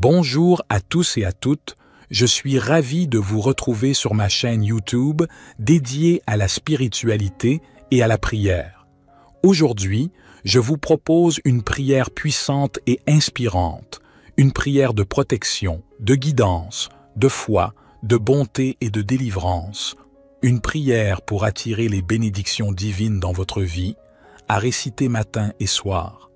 Bonjour à tous et à toutes, je suis ravi de vous retrouver sur ma chaîne YouTube dédiée à la spiritualité et à la prière. Aujourd'hui, je vous propose une prière puissante et inspirante, une prière de protection, de guidance, de foi, de bonté et de délivrance, une prière pour attirer les bénédictions divines dans votre vie, à réciter matin et soir.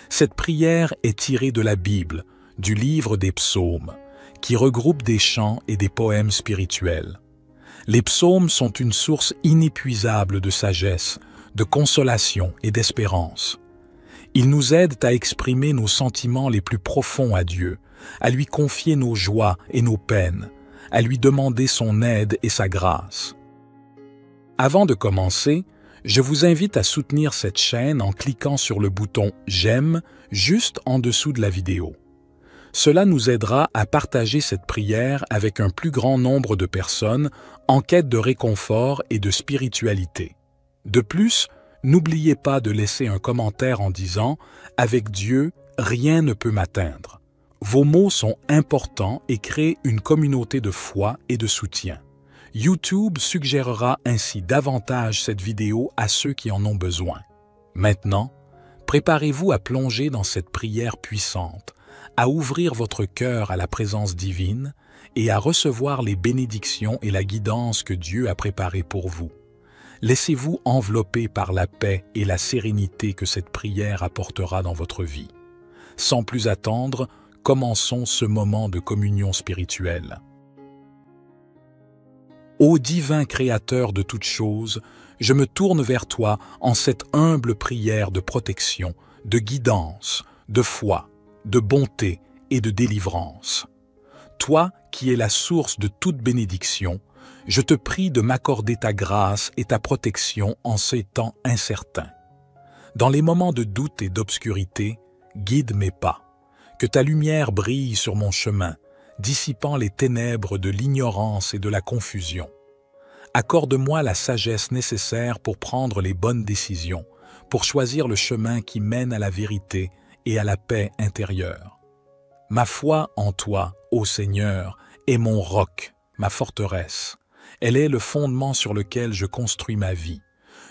Cette prière est tirée de la Bible, du livre des psaumes, qui regroupe des chants et des poèmes spirituels. Les psaumes sont une source inépuisable de sagesse, de consolation et d'espérance. Ils nous aident à exprimer nos sentiments les plus profonds à Dieu, à lui confier nos joies et nos peines, à lui demander son aide et sa grâce. Avant de commencer, je vous invite à soutenir cette chaîne en cliquant sur le bouton « J'aime » juste en dessous de la vidéo. Cela nous aidera à partager cette prière avec un plus grand nombre de personnes en quête de réconfort et de spiritualité. De plus, n'oubliez pas de laisser un commentaire en disant « Avec Dieu, rien ne peut m'atteindre ». Vos mots sont importants et créent une communauté de foi et de soutien. YouTube suggérera ainsi davantage cette vidéo à ceux qui en ont besoin. Maintenant, préparez-vous à plonger dans cette prière puissante, à ouvrir votre cœur à la présence divine et à recevoir les bénédictions et la guidance que Dieu a préparées pour vous. Laissez-vous envelopper par la paix et la sérénité que cette prière apportera dans votre vie. Sans plus attendre, commençons ce moment de communion spirituelle. Ô divin Créateur de toutes choses, je me tourne vers toi en cette humble prière de protection, de guidance, de foi, de bonté et de délivrance. Toi qui es la source de toute bénédiction, je te prie de m'accorder ta grâce et ta protection en ces temps incertains. Dans les moments de doute et d'obscurité, guide mes pas. Que ta lumière brille sur mon chemin, dissipant les ténèbres de l'ignorance et de la confusion. Accorde-moi la sagesse nécessaire pour prendre les bonnes décisions, pour choisir le chemin qui mène à la vérité et à la paix intérieure. Ma foi en toi, ô Seigneur, est mon roc, ma forteresse. Elle est le fondement sur lequel je construis ma vie.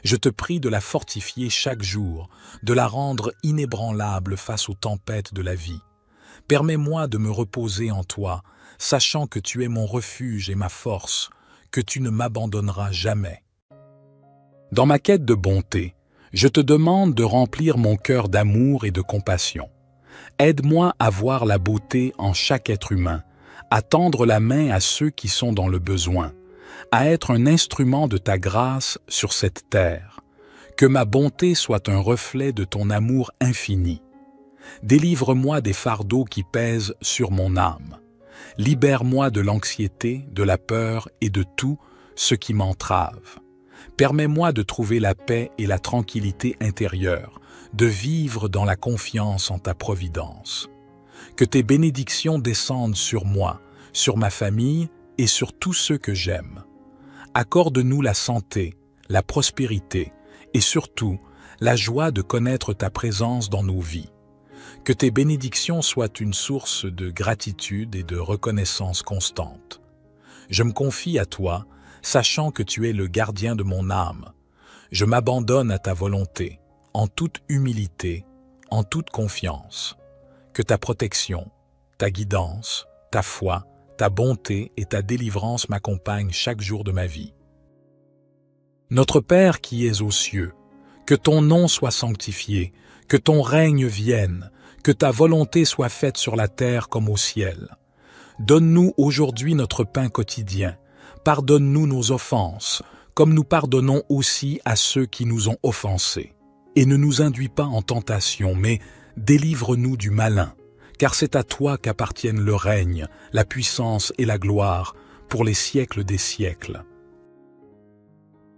Je te prie de la fortifier chaque jour, de la rendre inébranlable face aux tempêtes de la vie. Permets-moi de me reposer en toi, sachant que tu es mon refuge et ma force, que tu ne m'abandonneras jamais. Dans ma quête de bonté, je te demande de remplir mon cœur d'amour et de compassion. Aide-moi à voir la beauté en chaque être humain, à tendre la main à ceux qui sont dans le besoin, à être un instrument de ta grâce sur cette terre. Que ma bonté soit un reflet de ton amour infini. Délivre-moi des fardeaux qui pèsent sur mon âme. Libère-moi de l'anxiété, de la peur et de tout ce qui m'entrave. Permets-moi de trouver la paix et la tranquillité intérieure, de vivre dans la confiance en ta providence. Que tes bénédictions descendent sur moi, sur ma famille et sur tous ceux que j'aime. Accorde-nous la santé, la prospérité et surtout la joie de connaître ta présence dans nos vies. Que tes bénédictions soient une source de gratitude et de reconnaissance constante. Je me confie à toi, sachant que tu es le gardien de mon âme. Je m'abandonne à ta volonté, en toute humilité, en toute confiance. Que ta protection, ta guidance, ta foi, ta bonté et ta délivrance m'accompagnent chaque jour de ma vie. Notre Père qui es aux cieux, que ton nom soit sanctifié, que ton règne vienne, que ta volonté soit faite sur la terre comme au ciel. Donne-nous aujourd'hui notre pain quotidien. Pardonne-nous nos offenses, comme nous pardonnons aussi à ceux qui nous ont offensés. Et ne nous induis pas en tentation, mais délivre-nous du malin, car c'est à toi qu'appartiennent le règne, la puissance et la gloire, pour les siècles des siècles.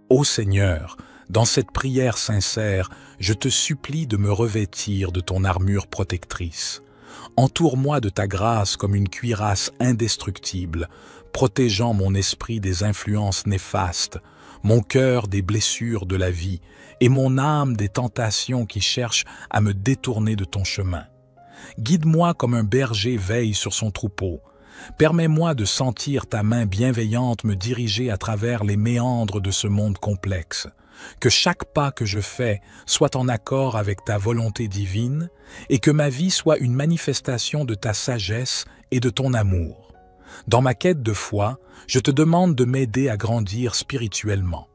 Ô Seigneur, dans cette prière sincère, je te supplie de me revêtir de ton armure protectrice. Entoure-moi de ta grâce comme une cuirasse indestructible, protégeant mon esprit des influences néfastes, mon cœur des blessures de la vie et mon âme des tentations qui cherchent à me détourner de ton chemin. Guide-moi comme un berger veille sur son troupeau. Permets-moi de sentir ta main bienveillante me diriger à travers les méandres de ce monde complexe. Que chaque pas que je fais soit en accord avec ta volonté divine et que ma vie soit une manifestation de ta sagesse et de ton amour. Dans ma quête de foi, je te demande de m'aider à grandir spirituellement.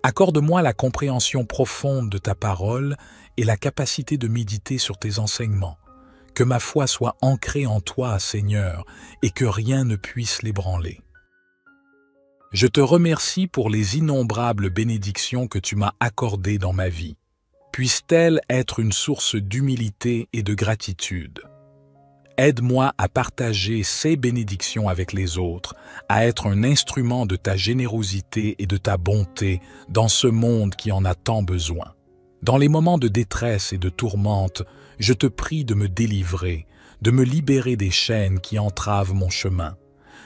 Accorde-moi la compréhension profonde de ta parole et la capacité de méditer sur tes enseignements. Que ma foi soit ancrée en toi, Seigneur, et que rien ne puisse l'ébranler. Je te remercie pour les innombrables bénédictions que tu m'as accordées dans ma vie. Puissent-elles être une source d'humilité et de gratitude. Aide-moi à partager ces bénédictions avec les autres, à être un instrument de ta générosité et de ta bonté dans ce monde qui en a tant besoin. Dans les moments de détresse et de tourmente, je te prie de me délivrer, de me libérer des chaînes qui entravent mon chemin.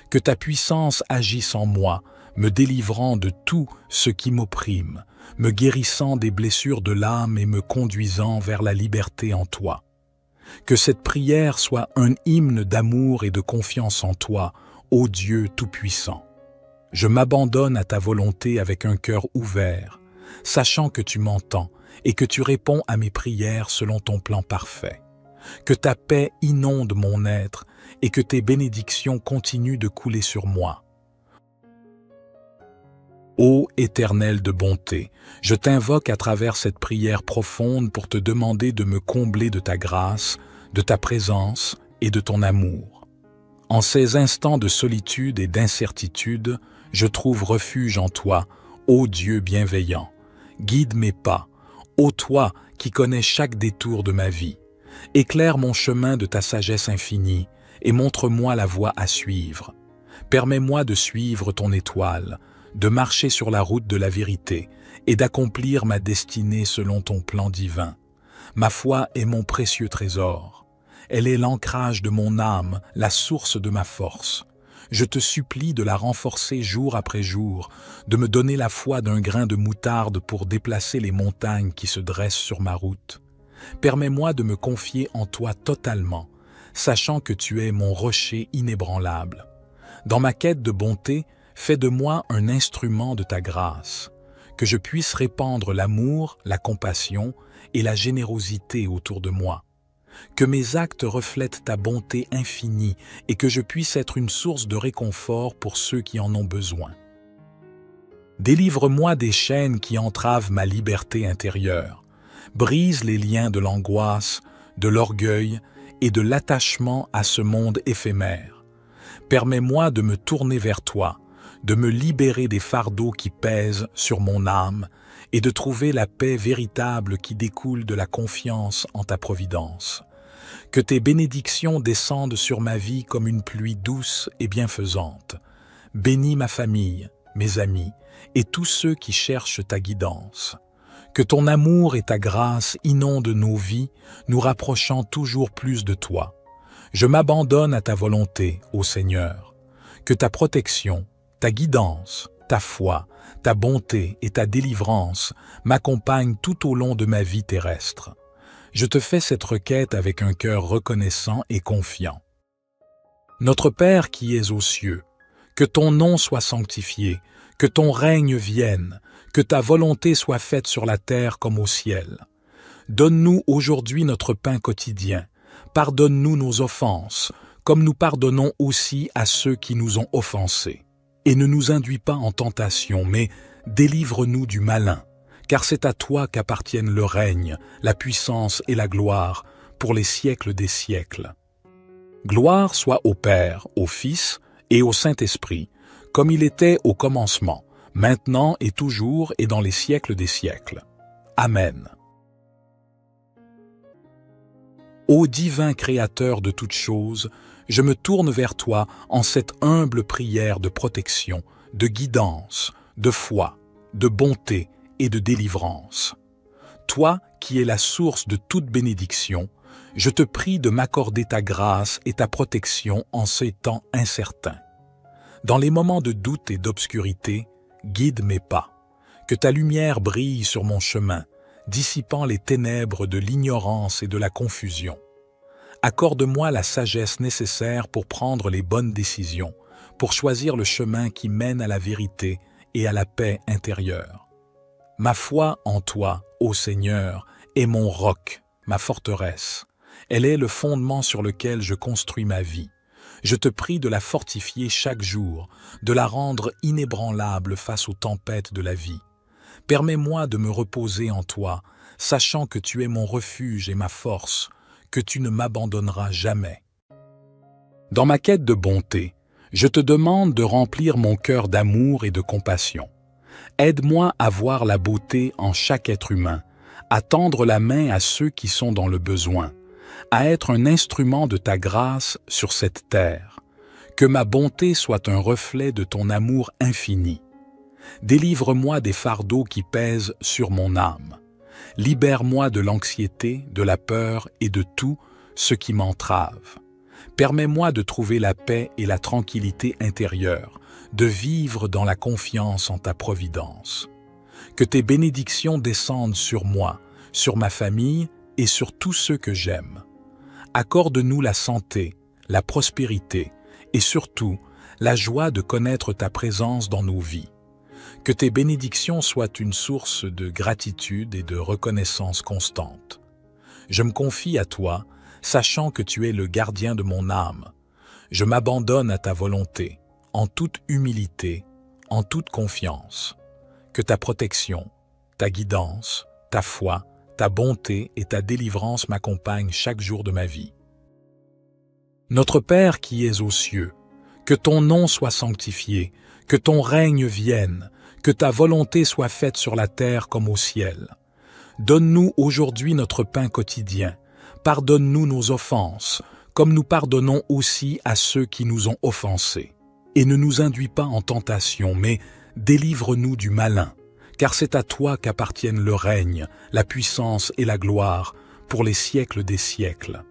Que ta puissance agisse en moi, me délivrant de tout ce qui m'opprime, me guérissant des blessures de l'âme et me conduisant vers la liberté en toi. Que cette prière soit un hymne d'amour et de confiance en toi, ô Dieu Tout-Puissant. Je m'abandonne à ta volonté avec un cœur ouvert, sachant que tu m'entends et que tu réponds à mes prières selon ton plan parfait. Que ta paix inonde mon être et que tes bénédictions continuent de couler sur moi. Ô Éternel de bonté, je t'invoque à travers cette prière profonde pour te demander de me combler de ta grâce, de ta présence et de ton amour. En ces instants de solitude et d'incertitude, je trouve refuge en toi, ô Dieu bienveillant. Guide mes pas, ô toi qui connais chaque détour de ma vie. Éclaire mon chemin de ta sagesse infinie et montre-moi la voie à suivre. Permets-moi de suivre ton étoile, de marcher sur la route de la vérité et d'accomplir ma destinée selon ton plan divin. Ma foi est mon précieux trésor. Elle est l'ancrage de mon âme, la source de ma force. Je te supplie de la renforcer jour après jour, de me donner la foi d'un grain de moutarde pour déplacer les montagnes qui se dressent sur ma route. Permets-moi de me confier en toi totalement, sachant que tu es mon rocher inébranlable. Dans ma quête de bonté, fais de moi un instrument de ta grâce, que je puisse répandre l'amour, la compassion et la générosité autour de moi. Que mes actes reflètent ta bonté infinie et que je puisse être une source de réconfort pour ceux qui en ont besoin. Délivre-moi des chaînes qui entravent ma liberté intérieure. Brise les liens de l'angoisse, de l'orgueil et de l'attachement à ce monde éphémère. Permets-moi de me tourner vers toi, de me libérer des fardeaux qui pèsent sur mon âme et de trouver la paix véritable qui découle de la confiance en ta providence. Que tes bénédictions descendent sur ma vie comme une pluie douce et bienfaisante. Bénis ma famille, mes amis et tous ceux qui cherchent ta guidance. Que ton amour et ta grâce inondent nos vies, nous rapprochant toujours plus de toi. Je m'abandonne à ta volonté, ô Seigneur. Que ta protection, ta guidance, ta foi, ta bonté et ta délivrance m'accompagnent tout au long de ma vie terrestre. Je te fais cette requête avec un cœur reconnaissant et confiant. Notre Père qui es aux cieux, que ton nom soit sanctifié, que ton règne vienne, que ta volonté soit faite sur la terre comme au ciel. Donne-nous aujourd'hui notre pain quotidien. Pardonne-nous nos offenses, comme nous pardonnons aussi à ceux qui nous ont offensés. Et ne nous induis pas en tentation, mais délivre-nous du malin, car c'est à toi qu'appartiennent le règne, la puissance et la gloire, pour les siècles des siècles. Gloire soit au Père, au Fils et au Saint-Esprit, comme il était au commencement, maintenant et toujours et dans les siècles des siècles. Amen. Ô divin Créateur de toutes choses, je me tourne vers toi en cette humble prière de protection, de guidance, de foi, de bonté et de délivrance. Toi qui es la source de toute bénédiction, je te prie de m'accorder ta grâce et ta protection en ces temps incertains. Dans les moments de doute et d'obscurité, guide mes pas. Que ta lumière brille sur mon chemin, dissipant les ténèbres de l'ignorance et de la confusion. Accorde-moi la sagesse nécessaire pour prendre les bonnes décisions, pour choisir le chemin qui mène à la vérité et à la paix intérieure. Ma foi en toi, ô Seigneur, est mon roc, ma forteresse. Elle est le fondement sur lequel je construis ma vie. Je te prie de la fortifier chaque jour, de la rendre inébranlable face aux tempêtes de la vie. Permets-moi de me reposer en toi, sachant que tu es mon refuge et ma force, que tu ne m'abandonneras jamais. Dans ma quête de bonté, je te demande de remplir mon cœur d'amour et de compassion. Aide-moi à voir la beauté en chaque être humain, à tendre la main à ceux qui sont dans le besoin, à être un instrument de ta grâce sur cette terre. Que ma bonté soit un reflet de ton amour infini. Délivre-moi des fardeaux qui pèsent sur mon âme. Libère-moi de l'anxiété, de la peur et de tout ce qui m'entrave. Permets-moi de trouver la paix et la tranquillité intérieure, de vivre dans la confiance en ta providence. Que tes bénédictions descendent sur moi, sur ma famille et sur tous ceux que j'aime. Accorde-nous la santé, la prospérité et surtout la joie de connaître ta présence dans nos vies. Que tes bénédictions soient une source de gratitude et de reconnaissance constante. Je me confie à toi, sachant que tu es le gardien de mon âme. Je m'abandonne à ta volonté, en toute humilité, en toute confiance. Que ta protection, ta guidance, ta foi, ta bonté et ta délivrance m'accompagnent chaque jour de ma vie. Notre Père qui es aux cieux, que ton nom soit sanctifié, que ton règne vienne, que ta volonté soit faite sur la terre comme au ciel. Donne-nous aujourd'hui notre pain quotidien. Pardonne-nous nos offenses, comme nous pardonnons aussi à ceux qui nous ont offensés. Et ne nous induis pas en tentation, mais délivre-nous du malin, car c'est à toi qu'appartiennent le règne, la puissance et la gloire, pour les siècles des siècles.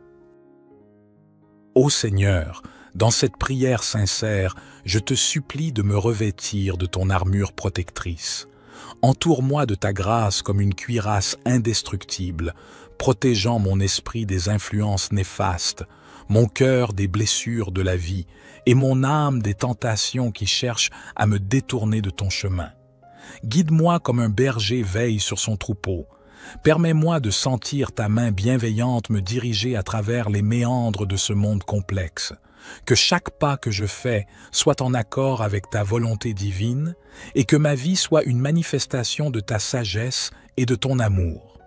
Ô Seigneur, dans cette prière sincère, je te supplie de me revêtir de ton armure protectrice. Entoure-moi de ta grâce comme une cuirasse indestructible, protégeant mon esprit des influences néfastes, mon cœur des blessures de la vie et mon âme des tentations qui cherchent à me détourner de ton chemin. Guide-moi comme un berger veille sur son troupeau. Permets-moi de sentir ta main bienveillante me diriger à travers les méandres de ce monde complexe. Que chaque pas que je fais soit en accord avec ta volonté divine et que ma vie soit une manifestation de ta sagesse et de ton amour.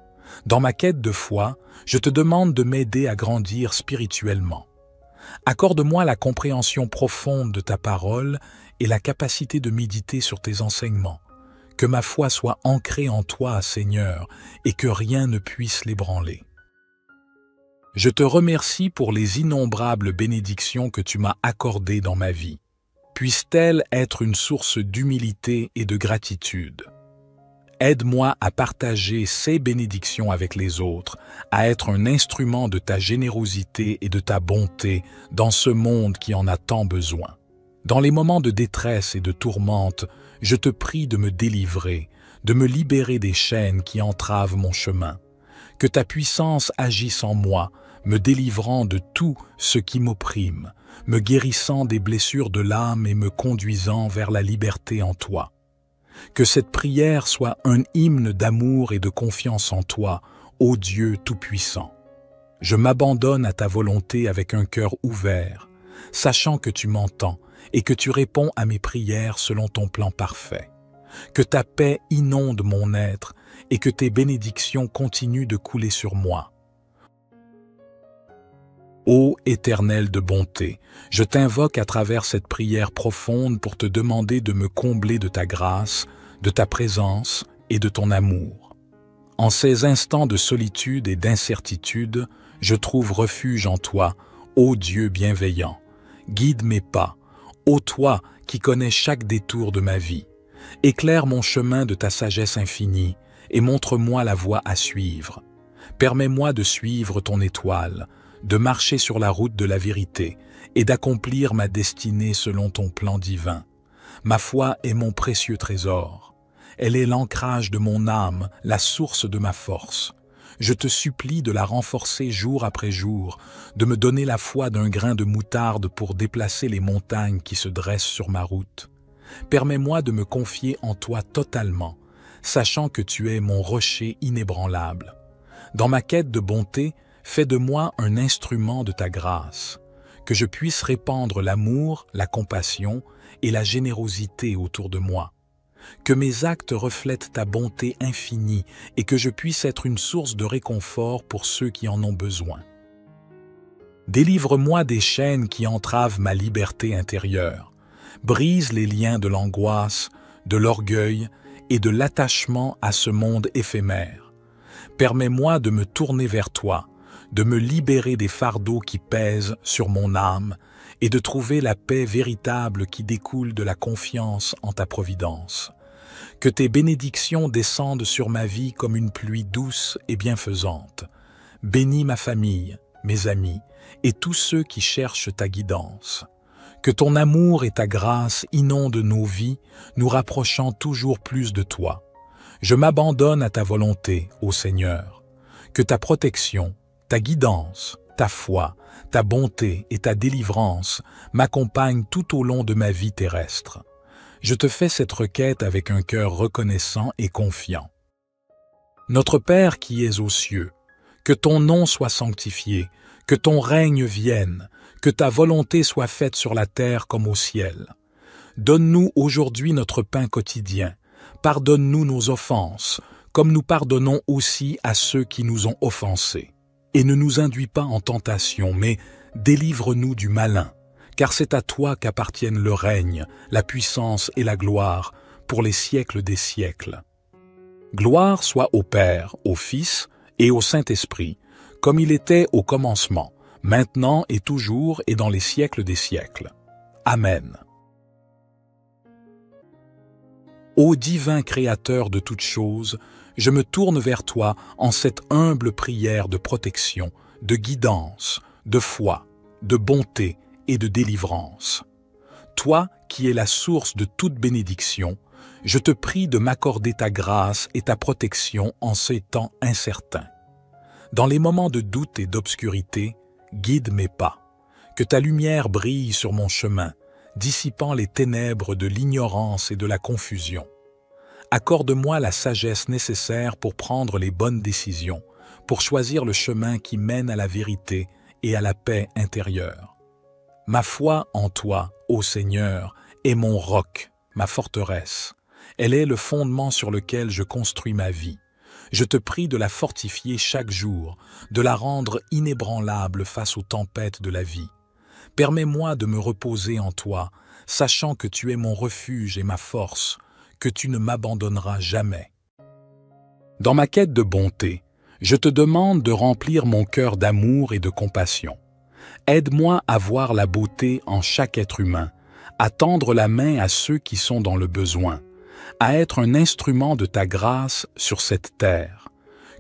Dans ma quête de foi, je te demande de m'aider à grandir spirituellement. Accorde-moi la compréhension profonde de ta parole et la capacité de méditer sur tes enseignements. Que ma foi soit ancrée en toi, Seigneur, et que rien ne puisse l'ébranler. Je te remercie pour les innombrables bénédictions que tu m'as accordées dans ma vie. Puissent-elles être une source d'humilité et de gratitude. Aide-moi à partager ces bénédictions avec les autres, à être un instrument de ta générosité et de ta bonté dans ce monde qui en a tant besoin. Dans les moments de détresse et de tourmente, je te prie de me délivrer, de me libérer des chaînes qui entravent mon chemin. Que ta puissance agisse en moi, me délivrant de tout ce qui m'opprime, me guérissant des blessures de l'âme et me conduisant vers la liberté en toi. Que cette prière soit un hymne d'amour et de confiance en toi, ô Dieu Tout-Puissant. Je m'abandonne à ta volonté avec un cœur ouvert, sachant que tu m'entends et que tu réponds à mes prières selon ton plan parfait. Que ta paix inonde mon être et que tes bénédictions continuent de couler sur moi. Ô Éternel de bonté, je t'invoque à travers cette prière profonde pour te demander de me combler de ta grâce, de ta présence et de ton amour. En ces instants de solitude et d'incertitude, je trouve refuge en toi, ô Dieu bienveillant. Guide mes pas, ô toi qui connais chaque détour de ma vie. Éclaire mon chemin de ta sagesse infinie et montre-moi la voie à suivre. Permets-moi de suivre ton étoile, de marcher sur la route de la vérité et d'accomplir ma destinée selon ton plan divin. Ma foi est mon précieux trésor. Elle est l'ancrage de mon âme, la source de ma force. Je te supplie de la renforcer jour après jour, de me donner la foi d'un grain de moutarde pour déplacer les montagnes qui se dressent sur ma route. Permets-moi de me confier en toi totalement, sachant que tu es mon rocher inébranlable. Dans ma quête de bonté, fais de moi un instrument de ta grâce, que je puisse répandre l'amour, la compassion et la générosité autour de moi. Que mes actes reflètent ta bonté infinie et que je puisse être une source de réconfort pour ceux qui en ont besoin. Délivre-moi des chaînes qui entravent ma liberté intérieure. Brise les liens de l'angoisse, de l'orgueil et de l'attachement à ce monde éphémère. Permets-moi de me tourner vers toi, de me libérer des fardeaux qui pèsent sur mon âme et de trouver la paix véritable qui découle de la confiance en ta providence. Que tes bénédictions descendent sur ma vie comme une pluie douce et bienfaisante. Bénis ma famille, mes amis et tous ceux qui cherchent ta guidance. Que ton amour et ta grâce inondent nos vies, nous rapprochant toujours plus de toi. Je m'abandonne à ta volonté, ô Seigneur. Que ta protection, ta guidance, ta foi, ta bonté et ta délivrance m'accompagnent tout au long de ma vie terrestre. Je te fais cette requête avec un cœur reconnaissant et confiant. Notre Père qui es aux cieux, que ton nom soit sanctifié, que ton règne vienne, que ta volonté soit faite sur la terre comme au ciel. Donne-nous aujourd'hui notre pain quotidien. Pardonne-nous nos offenses, comme nous pardonnons aussi à ceux qui nous ont offensés. Et ne nous induis pas en tentation, mais délivre-nous du malin, car c'est à toi qu'appartiennent le règne, la puissance et la gloire pour les siècles des siècles. Gloire soit au Père, au Fils et au Saint-Esprit, comme il était au commencement, maintenant et toujours et dans les siècles des siècles. Amen. Ô divin Créateur de toutes choses, je me tourne vers toi en cette humble prière de protection, de guidance, de foi, de bonté et de délivrance. Toi qui es la source de toute bénédiction, je te prie de m'accorder ta grâce et ta protection en ces temps incertains. Dans les moments de doute et d'obscurité, guide mes pas. Que ta lumière brille sur mon chemin, dissipant les ténèbres de l'ignorance et de la confusion. Accorde-moi la sagesse nécessaire pour prendre les bonnes décisions, pour choisir le chemin qui mène à la vérité et à la paix intérieure. Ma foi en toi, ô Seigneur, est mon roc, ma forteresse. Elle est le fondement sur lequel je construis ma vie. Je te prie de la fortifier chaque jour, de la rendre inébranlable face aux tempêtes de la vie. Permets-moi de me reposer en toi, sachant que tu es mon refuge et ma force, que tu ne m'abandonneras jamais. Dans ma quête de bonté, je te demande de remplir mon cœur d'amour et de compassion. Aide-moi à voir la beauté en chaque être humain, à tendre la main à ceux qui sont dans le besoin, à être un instrument de ta grâce sur cette terre.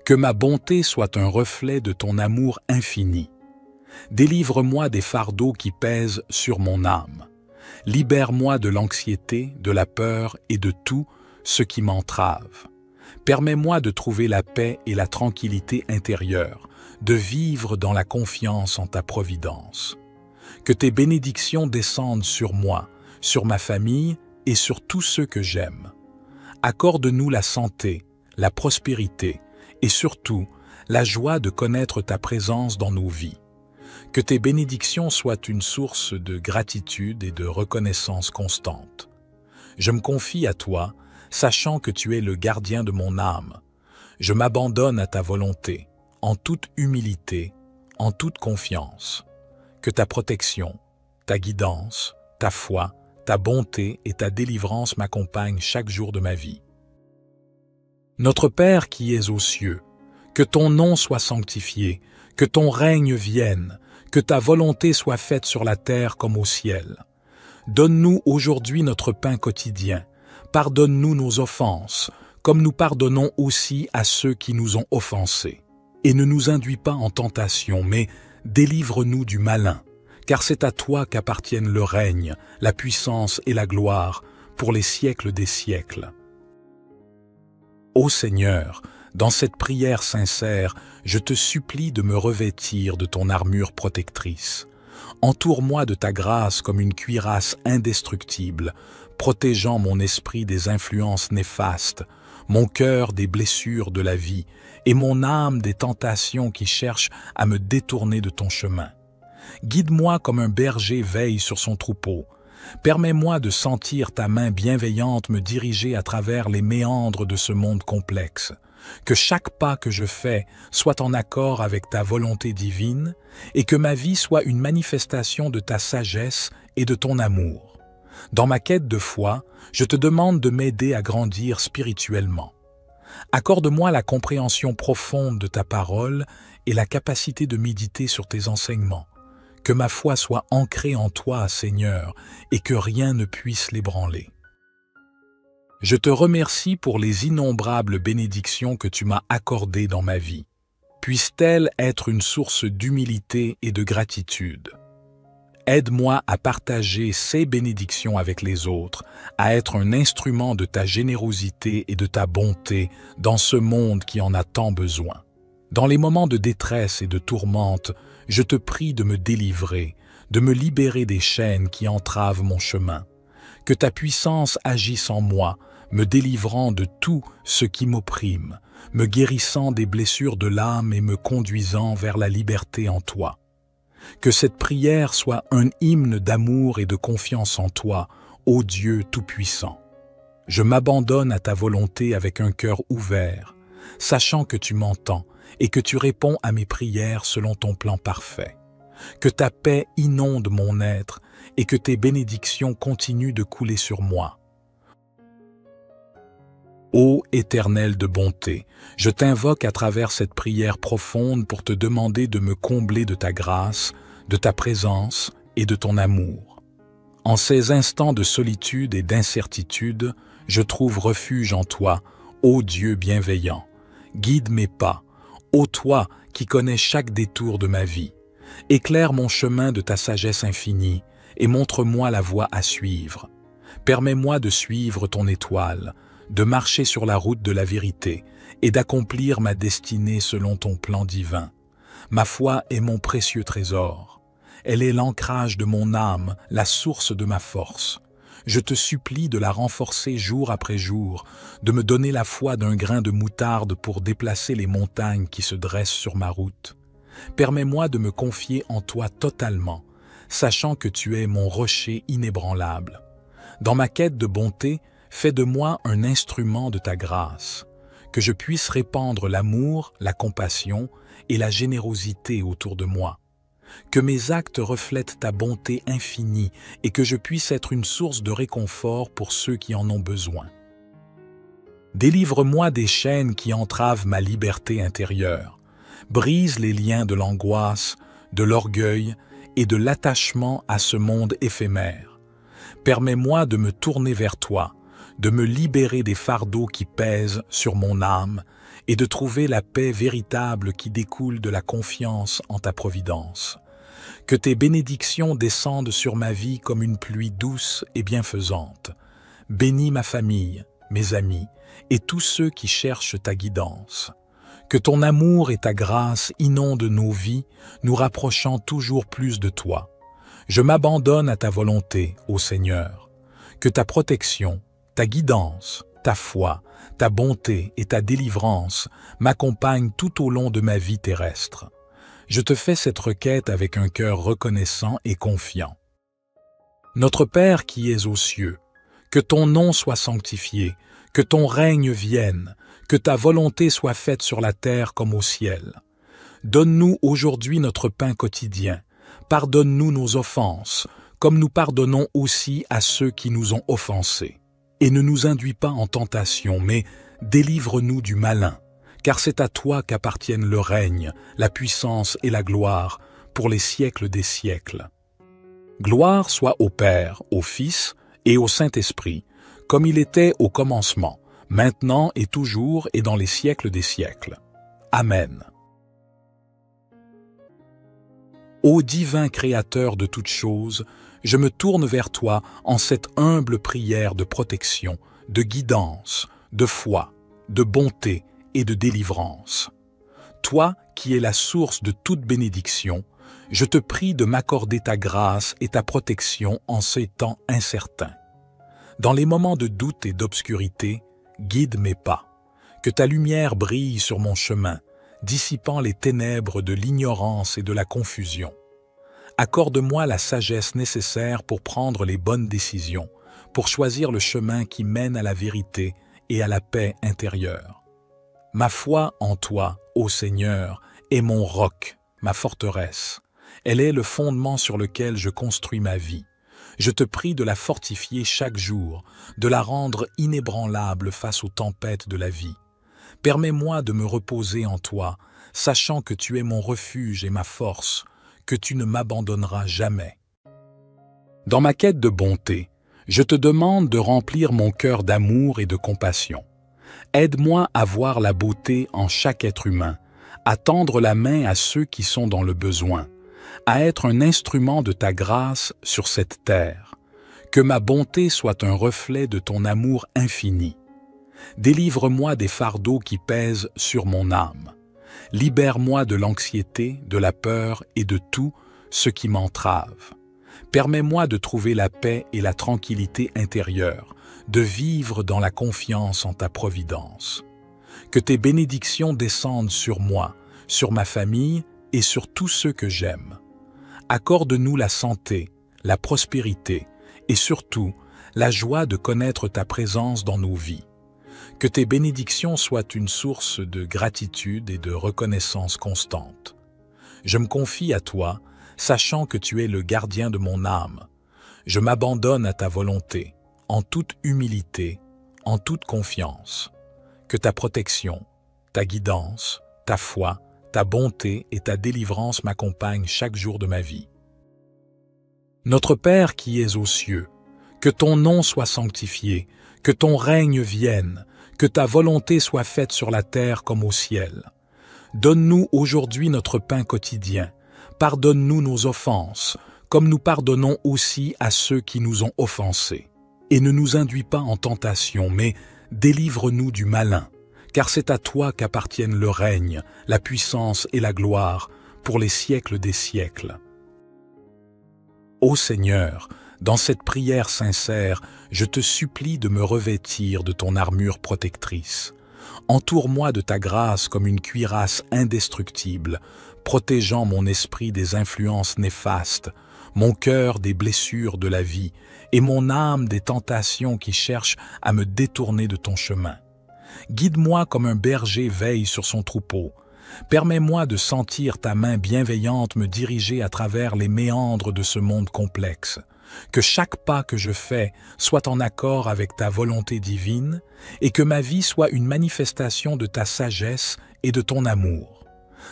Que ma bonté soit un reflet de ton amour infini. Délivre-moi des fardeaux qui pèsent sur mon âme. Libère-moi de l'anxiété, de la peur et de tout ce qui m'entrave. Permets-moi de trouver la paix et la tranquillité intérieure, de vivre dans la confiance en ta providence. Que tes bénédictions descendent sur moi, sur ma famille et sur tous ceux que j'aime. Accorde-nous la santé, la prospérité et surtout la joie de connaître ta présence dans nos vies. Que tes bénédictions soient une source de gratitude et de reconnaissance constante. Je me confie à toi, sachant que tu es le gardien de mon âme. Je m'abandonne à ta volonté, en toute humilité, en toute confiance. Que ta protection, ta guidance, ta foi, ta bonté et ta délivrance m'accompagnent chaque jour de ma vie. Notre Père qui es aux cieux, que ton nom soit sanctifié, que ton règne vienne, que ta volonté soit faite sur la terre comme au ciel. Donne-nous aujourd'hui notre pain quotidien. Pardonne-nous nos offenses, comme nous pardonnons aussi à ceux qui nous ont offensés. Et ne nous induis pas en tentation, mais délivre-nous du malin, car c'est à toi qu'appartiennent le règne, la puissance et la gloire pour les siècles des siècles. Ô Seigneur, Dans cette prière sincère, je te supplie de me revêtir de ton armure protectrice. Entoure-moi de ta grâce comme une cuirasse indestructible, protégeant mon esprit des influences néfastes, mon cœur des blessures de la vie et mon âme des tentations qui cherchent à me détourner de ton chemin. Guide-moi comme un berger veille sur son troupeau. Permets-moi de sentir ta main bienveillante me diriger à travers les méandres de ce monde complexe. Que chaque pas que je fais soit en accord avec ta volonté divine et que ma vie soit une manifestation de ta sagesse et de ton amour. Dans ma quête de foi, je te demande de m'aider à grandir spirituellement. Accorde-moi la compréhension profonde de ta parole et la capacité de méditer sur tes enseignements. Que ma foi soit ancrée en toi, Seigneur, et que rien ne puisse l'ébranler. Je te remercie pour les innombrables bénédictions que tu m'as accordées dans ma vie. Puissent-elles être une source d'humilité et de gratitude. Aide-moi à partager ces bénédictions avec les autres, à être un instrument de ta générosité et de ta bonté dans ce monde qui en a tant besoin. Dans les moments de détresse et de tourmente, je te prie de me délivrer, de me libérer des chaînes qui entravent mon chemin. Que ta puissance agisse en moi, me délivrant de tout ce qui m'opprime, me guérissant des blessures de l'âme et me conduisant vers la liberté en toi. Que cette prière soit un hymne d'amour et de confiance en toi, ô Dieu Tout-Puissant. Je m'abandonne à ta volonté avec un cœur ouvert, sachant que tu m'entends et que tu réponds à mes prières selon ton plan parfait. Que ta paix inonde mon être et que tes bénédictions continuent de couler sur moi. Ô Éternel de bonté, je t'invoque à travers cette prière profonde pour te demander de me combler de ta grâce, de ta présence et de ton amour. En ces instants de solitude et d'incertitude, je trouve refuge en toi, ô Dieu bienveillant. Guide mes pas, ô toi qui connais chaque détour de ma vie. Éclaire mon chemin de ta sagesse infinie et montre-moi la voie à suivre. Permets-moi de suivre ton étoile, de marcher sur la route de la vérité et d'accomplir ma destinée selon ton plan divin. Ma foi est mon précieux trésor. Elle est l'ancrage de mon âme, la source de ma force. Je te supplie de la renforcer jour après jour, de me donner la foi d'un grain de moutarde pour déplacer les montagnes qui se dressent sur ma route. Permets-moi de me confier en toi totalement, sachant que tu es mon rocher inébranlable. Dans ma quête de bonté, fais de moi un instrument de ta grâce, que je puisse répandre l'amour, la compassion et la générosité autour de moi. Que mes actes reflètent ta bonté infinie et que je puisse être une source de réconfort pour ceux qui en ont besoin. Délivre-moi des chaînes qui entravent ma liberté intérieure. Brise les liens de l'angoisse, de l'orgueil et de l'attachement à ce monde éphémère. Permets-moi de me tourner vers toi, de me libérer des fardeaux qui pèsent sur mon âme et de trouver la paix véritable qui découle de la confiance en ta providence. Que tes bénédictions descendent sur ma vie comme une pluie douce et bienfaisante. Bénis ma famille, mes amis et tous ceux qui cherchent ta guidance. Que ton amour et ta grâce inondent nos vies, nous rapprochant toujours plus de toi. Je m'abandonne à ta volonté, ô Seigneur. Que ta protection, ta guidance, ta foi, ta bonté et ta délivrance m'accompagnent tout au long de ma vie terrestre. Je te fais cette requête avec un cœur reconnaissant et confiant. Notre Père qui es aux cieux, que ton nom soit sanctifié, que ton règne vienne, que ta volonté soit faite sur la terre comme au ciel. Donne-nous aujourd'hui notre pain quotidien. Pardonne-nous nos offenses, comme nous pardonnons aussi à ceux qui nous ont offensés. Et ne nous induis pas en tentation, mais délivre-nous du malin, car c'est à toi qu'appartiennent le règne, la puissance et la gloire, pour les siècles des siècles. Gloire soit au Père, au Fils et au Saint-Esprit, comme il était au commencement, maintenant et toujours et dans les siècles des siècles. Amen. Ô divin Créateur de toutes choses, je me tourne vers toi en cette humble prière de protection, de guidance, de foi, de bonté et de délivrance. Toi qui es la source de toute bénédiction, je te prie de m'accorder ta grâce et ta protection en ces temps incertains. Dans les moments de doute et d'obscurité, guide mes pas. Que ta lumière brille sur mon chemin, dissipant les ténèbres de l'ignorance et de la confusion. Accorde-moi la sagesse nécessaire pour prendre les bonnes décisions, pour choisir le chemin qui mène à la vérité et à la paix intérieure. Ma foi en toi, ô Seigneur, est mon roc, ma forteresse. Elle est le fondement sur lequel je construis ma vie. Je te prie de la fortifier chaque jour, de la rendre inébranlable face aux tempêtes de la vie. Permets-moi de me reposer en toi, sachant que tu es mon refuge et ma force, que tu ne m'abandonneras jamais. Dans ma quête de bonté, je te demande de remplir mon cœur d'amour et de compassion. Aide-moi à voir la beauté en chaque être humain, à tendre la main à ceux qui sont dans le besoin, à être un instrument de ta grâce sur cette terre. Que ma bonté soit un reflet de ton amour infini. Délivre-moi des fardeaux qui pèsent sur mon âme. Libère-moi de l'anxiété, de la peur et de tout ce qui m'entrave. Permets-moi de trouver la paix et la tranquillité intérieure, de vivre dans la confiance en ta providence. Que tes bénédictions descendent sur moi, sur ma famille et sur tous ceux que j'aime. Accorde-nous la santé, la prospérité et surtout la joie de connaître ta présence dans nos vies. Que tes bénédictions soient une source de gratitude et de reconnaissance constante. Je me confie à toi, sachant que tu es le gardien de mon âme. Je m'abandonne à ta volonté, en toute humilité, en toute confiance. Que ta protection, ta guidance, ta foi, ta bonté et ta délivrance m'accompagnent chaque jour de ma vie. Notre Père qui es aux cieux, que ton nom soit sanctifié, que ton règne vienne, que ta volonté soit faite sur la terre comme au ciel. Donne-nous aujourd'hui notre pain quotidien. Pardonne-nous nos offenses, comme nous pardonnons aussi à ceux qui nous ont offensés. Et ne nous induis pas en tentation, mais délivre-nous du malin, car c'est à toi qu'appartiennent le règne, la puissance et la gloire, pour les siècles des siècles. Ô Seigneur, dans cette prière sincère, je te supplie de me revêtir de ton armure protectrice. Entoure-moi de ta grâce comme une cuirasse indestructible, protégeant mon esprit des influences néfastes, mon cœur des blessures de la vie et mon âme des tentations qui cherchent à me détourner de ton chemin. Guide-moi comme un berger veille sur son troupeau. Permets-moi de sentir ta main bienveillante me diriger à travers les méandres de ce monde complexe. Que chaque pas que je fais soit en accord avec ta volonté divine et que ma vie soit une manifestation de ta sagesse et de ton amour.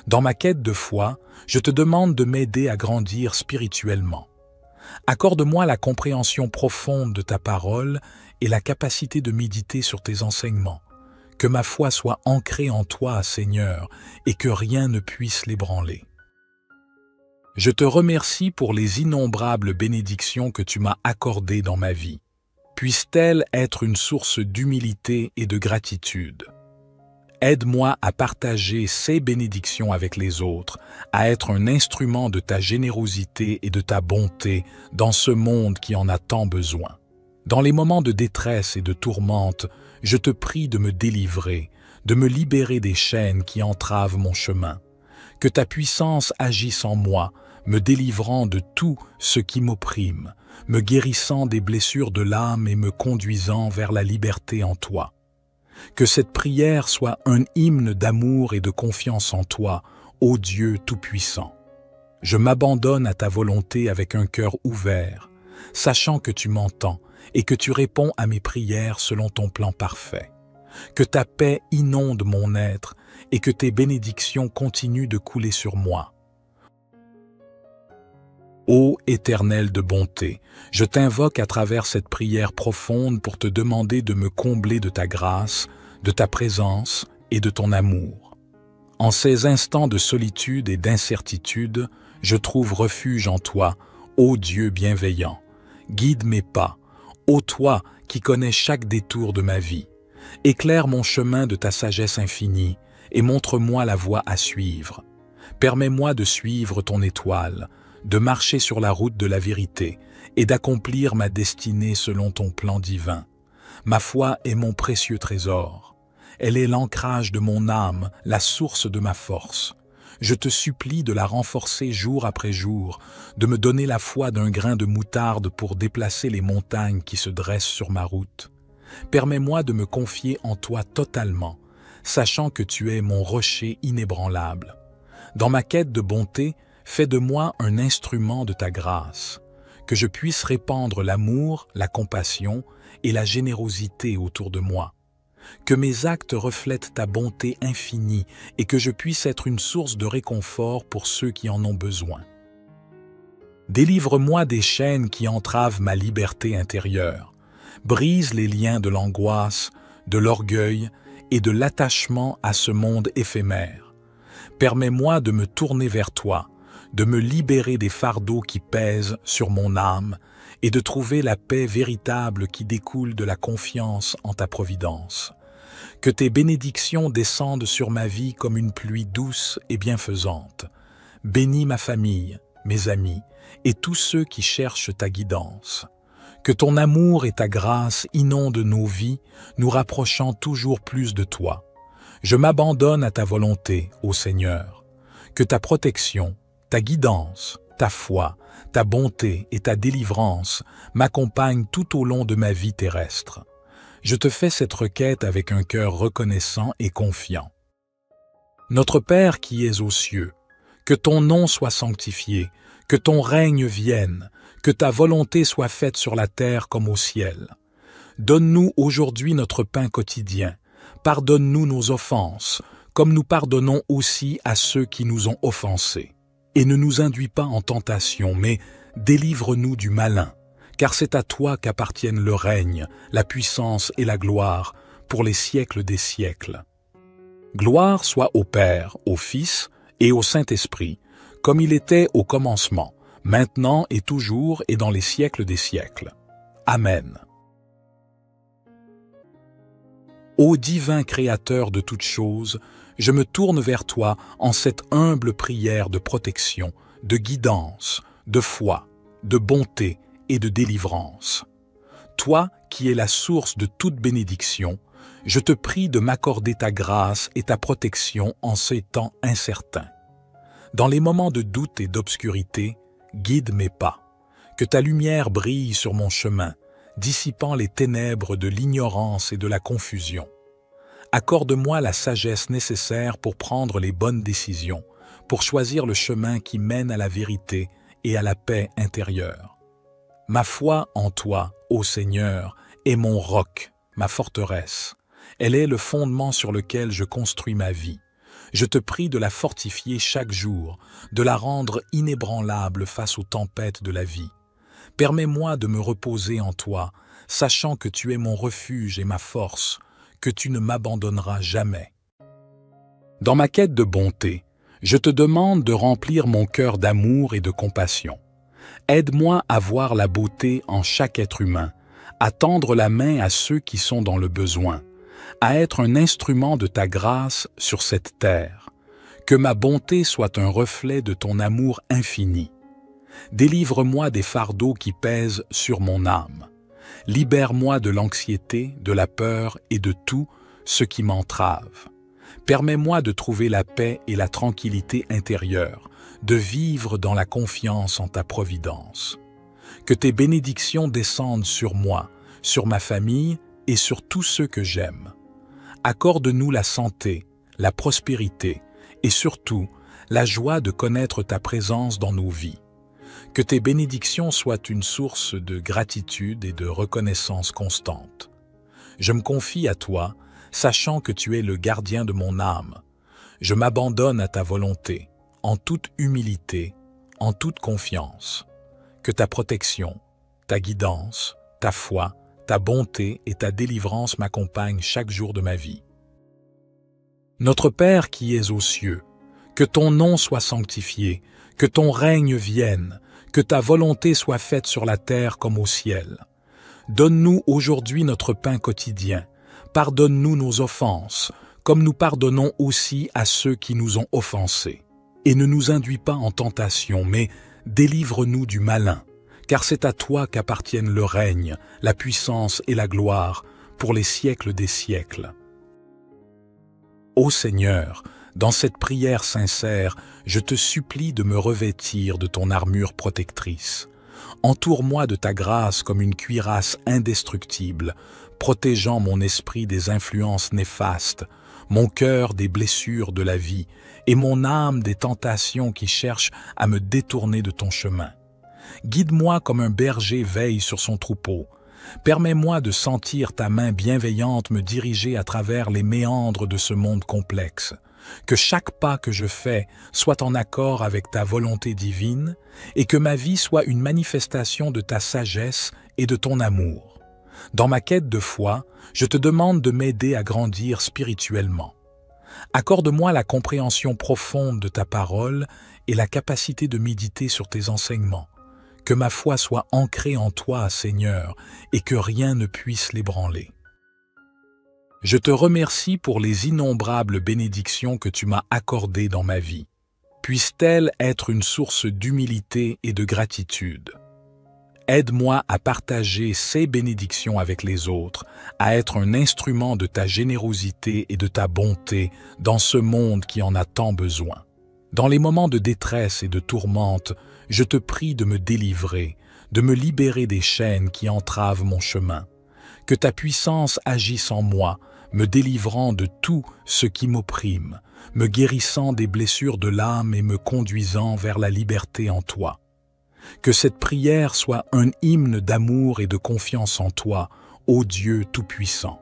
Dans ma quête de foi, je te demande de m'aider à grandir spirituellement. Accorde-moi la compréhension profonde de ta parole et la capacité de méditer sur tes enseignements. Que ma foi soit ancrée en toi, Seigneur, et que rien ne puisse l'ébranler. Je te remercie pour les innombrables bénédictions que tu m'as accordées dans ma vie. Puisse-t-elle être une source d'humilité et de gratitude. Aide-moi à partager ces bénédictions avec les autres, à être un instrument de ta générosité et de ta bonté dans ce monde qui en a tant besoin. Dans les moments de détresse et de tourmente, je te prie de me délivrer, de me libérer des chaînes qui entravent mon chemin. Que ta puissance agisse en moi, me délivrant de tout ce qui m'opprime, me guérissant des blessures de l'âme et me conduisant vers la liberté en toi. Que cette prière soit un hymne d'amour et de confiance en toi, ô Dieu Tout-Puissant. Je m'abandonne à ta volonté avec un cœur ouvert, sachant que tu m'entends et que tu réponds à mes prières selon ton plan parfait. Que ta paix inonde mon être et que tes bénédictions continuent de couler sur moi. Ô Éternel de bonté, je t'invoque à travers cette prière profonde pour te demander de me combler de ta grâce, de ta présence et de ton amour. En ces instants de solitude et d'incertitude, je trouve refuge en toi, ô Dieu bienveillant. Guide mes pas, ô toi qui connais chaque détour de ma vie. Éclaire mon chemin de ta sagesse infinie et montre-moi la voie à suivre. Permets-moi de suivre ton étoile, de marcher sur la route de la vérité et d'accomplir ma destinée selon ton plan divin. Ma foi est mon précieux trésor. Elle est l'ancrage de mon âme, la source de ma force. Je te supplie de la renforcer jour après jour, de me donner la foi d'un grain de moutarde pour déplacer les montagnes qui se dressent sur ma route. Permets-moi de me confier en toi totalement, sachant que tu es mon rocher inébranlable. Dans ma quête de bonté, fais de moi un instrument de ta grâce, que je puisse répandre l'amour, la compassion et la générosité autour de moi. Que mes actes reflètent ta bonté infinie et que je puisse être une source de réconfort pour ceux qui en ont besoin. Délivre-moi des chaînes qui entravent ma liberté intérieure. Brise les liens de l'angoisse, de l'orgueil et de l'attachement à ce monde éphémère. Permets-moi de me tourner vers toi, de me libérer des fardeaux qui pèsent sur mon âme et de trouver la paix véritable qui découle de la confiance en ta providence. Que tes bénédictions descendent sur ma vie comme une pluie douce et bienfaisante. Bénis ma famille, mes amis et tous ceux qui cherchent ta guidance. Que ton amour et ta grâce inondent nos vies, nous rapprochant toujours plus de toi. Je m'abandonne à ta volonté, ô Seigneur. Que ta protection, ta guidance, ta foi, ta bonté et ta délivrance m'accompagnent tout au long de ma vie terrestre. Je te fais cette requête avec un cœur reconnaissant et confiant. Notre Père qui es aux cieux, que ton nom soit sanctifié, que ton règne vienne, que ta volonté soit faite sur la terre comme au ciel. Donne-nous aujourd'hui notre pain quotidien. Pardonne-nous nos offenses, comme nous pardonnons aussi à ceux qui nous ont offensés. Et ne nous induis pas en tentation, mais délivre-nous du malin, car c'est à toi qu'appartiennent le règne, la puissance et la gloire, pour les siècles des siècles. Gloire soit au Père, au Fils et au Saint-Esprit, comme il était au commencement, maintenant et toujours et dans les siècles des siècles. Amen. Ô divin Créateur de toutes choses, je me tourne vers toi en cette humble prière de protection, de guidance, de foi, de bonté et de délivrance. Toi qui es la source de toute bénédiction, je te prie de m'accorder ta grâce et ta protection en ces temps incertains. Dans les moments de doute et d'obscurité, guide mes pas. Que ta lumière brille sur mon chemin, dissipant les ténèbres de l'ignorance et de la confusion. Accorde-moi la sagesse nécessaire pour prendre les bonnes décisions, pour choisir le chemin qui mène à la vérité et à la paix intérieure. Ma foi en toi, ô Seigneur, est mon roc, ma forteresse. Elle est le fondement sur lequel je construis ma vie. Je te prie de la fortifier chaque jour, de la rendre inébranlable face aux tempêtes de la vie. Permets-moi de me reposer en toi, sachant que tu es mon refuge et ma force, que tu ne m'abandonneras jamais. Dans ma quête de bonté, je te demande de remplir mon cœur d'amour et de compassion. Aide-moi à voir la beauté en chaque être humain, à tendre la main à ceux qui sont dans le besoin, à être un instrument de ta grâce sur cette terre. Que ma bonté soit un reflet de ton amour infini. Délivre-moi des fardeaux qui pèsent sur mon âme. Libère-moi de l'anxiété, de la peur et de tout ce qui m'entrave. Permets-moi de trouver la paix et la tranquillité intérieure, de vivre dans la confiance en ta providence. Que tes bénédictions descendent sur moi, sur ma famille et sur tous ceux que j'aime. Accorde-nous la santé, la prospérité et surtout la joie de connaître ta présence dans nos vies. Que tes bénédictions soient une source de gratitude et de reconnaissance constante. Je me confie à toi, sachant que tu es le gardien de mon âme. Je m'abandonne à ta volonté, en toute humilité, en toute confiance. Que ta protection, ta guidance, ta foi, ta bonté et ta délivrance m'accompagnent chaque jour de ma vie. Notre Père qui es aux cieux, que ton nom soit sanctifié, que ton règne vienne, que ta volonté soit faite sur la terre comme au ciel. Donne-nous aujourd'hui notre pain quotidien. Pardonne-nous nos offenses, comme nous pardonnons aussi à ceux qui nous ont offensés. Et ne nous induis pas en tentation, mais délivre-nous du malin, car c'est à toi qu'appartiennent le règne, la puissance et la gloire, pour les siècles des siècles. Ô Seigneur, dans cette prière sincère, je te supplie de me revêtir de ton armure protectrice. Entoure-moi de ta grâce comme une cuirasse indestructible, protégeant mon esprit des influences néfastes, mon cœur des blessures de la vie et mon âme des tentations qui cherchent à me détourner de ton chemin. Guide-moi comme un berger veille sur son troupeau. Permets-moi de sentir ta main bienveillante me diriger à travers les méandres de ce monde complexe. Que chaque pas que je fais soit en accord avec ta volonté divine et que ma vie soit une manifestation de ta sagesse et de ton amour. Dans ma quête de foi, je te demande de m'aider à grandir spirituellement. Accorde-moi la compréhension profonde de ta parole et la capacité de méditer sur tes enseignements. Que ma foi soit ancrée en toi, Seigneur, et que rien ne puisse l'ébranler. Je te remercie pour les innombrables bénédictions que tu m'as accordées dans ma vie. Puissent-elles être une source d'humilité et de gratitude. Aide-moi à partager ces bénédictions avec les autres, à être un instrument de ta générosité et de ta bonté dans ce monde qui en a tant besoin. Dans les moments de détresse et de tourmente, je te prie de me délivrer, de me libérer des chaînes qui entravent mon chemin. Que ta puissance agisse en moi, me délivrant de tout ce qui m'opprime, me guérissant des blessures de l'âme et me conduisant vers la liberté en toi. Que cette prière soit un hymne d'amour et de confiance en toi, ô Dieu Tout-Puissant.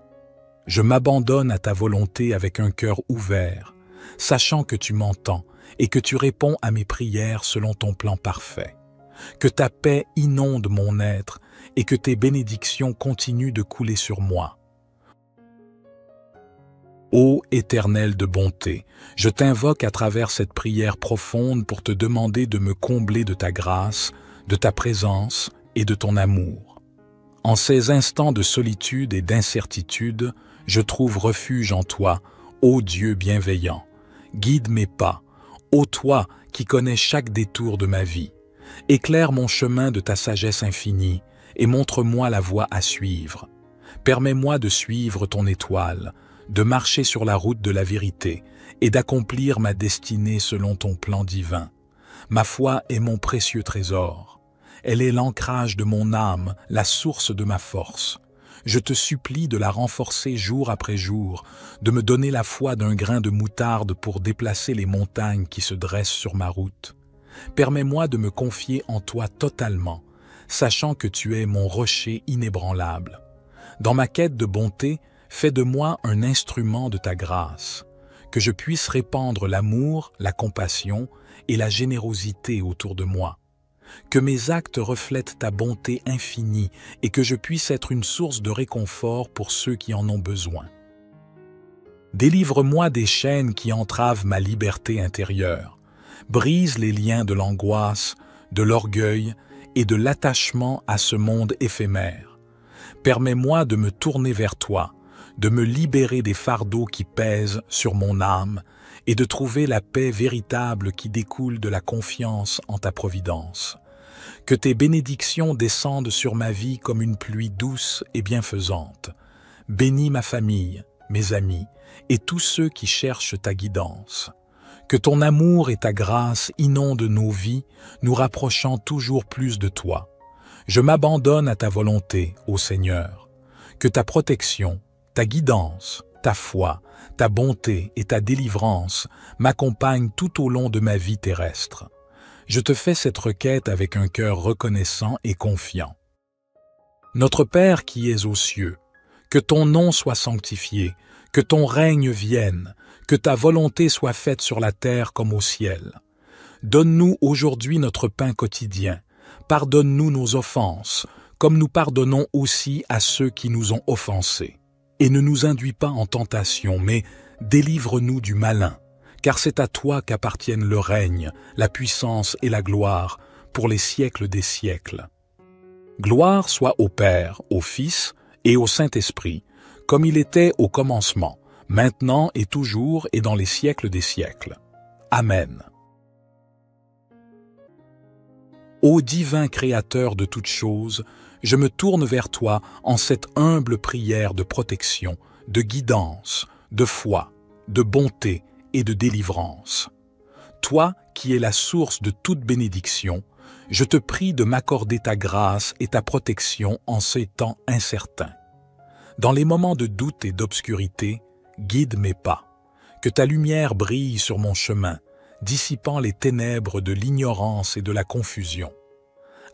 Je m'abandonne à ta volonté avec un cœur ouvert, sachant que tu m'entends et que tu réponds à mes prières selon ton plan parfait. Que ta paix inonde mon être et que tes bénédictions continuent de couler sur moi. Ô Éternel de bonté, je t'invoque à travers cette prière profonde pour te demander de me combler de ta grâce, de ta présence et de ton amour. En ces instants de solitude et d'incertitude, je trouve refuge en toi, ô Dieu bienveillant. Guide mes pas, ô toi qui connais chaque détour de ma vie. Éclaire mon chemin de ta sagesse infinie et montre-moi la voie à suivre. Permets-moi de suivre ton étoile, de marcher sur la route de la vérité et d'accomplir ma destinée selon ton plan divin. Ma foi est mon précieux trésor. Elle est l'ancrage de mon âme, la source de ma force. Je te supplie de la renforcer jour après jour, de me donner la foi d'un grain de moutarde pour déplacer les montagnes qui se dressent sur ma route. Permets-moi de me confier en toi totalement, sachant que tu es mon rocher inébranlable. Dans ma quête de bonté, fais de moi un instrument de ta grâce, que je puisse répandre l'amour, la compassion et la générosité autour de moi. Que mes actes reflètent ta bonté infinie et que je puisse être une source de réconfort pour ceux qui en ont besoin. Délivre-moi des chaînes qui entravent ma liberté intérieure. Brise les liens de l'angoisse, de l'orgueil et de l'attachement à ce monde éphémère. Permets-moi de me tourner vers toi, de me libérer des fardeaux qui pèsent sur mon âme et de trouver la paix véritable qui découle de la confiance en ta providence. Que tes bénédictions descendent sur ma vie comme une pluie douce et bienfaisante. Bénis ma famille, mes amis et tous ceux qui cherchent ta guidance. Que ton amour et ta grâce inondent nos vies, nous rapprochant toujours plus de toi. Je m'abandonne à ta volonté, ô Seigneur. Que ta protection, ta guidance, ta foi, ta bonté et ta délivrance m'accompagnent tout au long de ma vie terrestre. Je te fais cette requête avec un cœur reconnaissant et confiant. Notre Père qui es aux cieux, que ton nom soit sanctifié, que ton règne vienne, que ta volonté soit faite sur la terre comme au ciel. Donne-nous aujourd'hui notre pain quotidien. Pardonne-nous nos offenses, comme nous pardonnons aussi à ceux qui nous ont offensés. Et ne nous induis pas en tentation, mais délivre-nous du malin, car c'est à toi qu'appartiennent le règne, la puissance et la gloire pour les siècles des siècles. Gloire soit au Père, au Fils et au Saint-Esprit, comme il était au commencement, maintenant et toujours et dans les siècles des siècles. Amen. Ô divin Créateur de toutes choses, je me tourne vers toi en cette humble prière de protection, de guidance, de foi, de bonté et de délivrance. Toi qui es la source de toute bénédiction, je te prie de m'accorder ta grâce et ta protection en ces temps incertains. Dans les moments de doute et d'obscurité, guide mes pas. Que ta lumière brille sur mon chemin, dissipant les ténèbres de l'ignorance et de la confusion.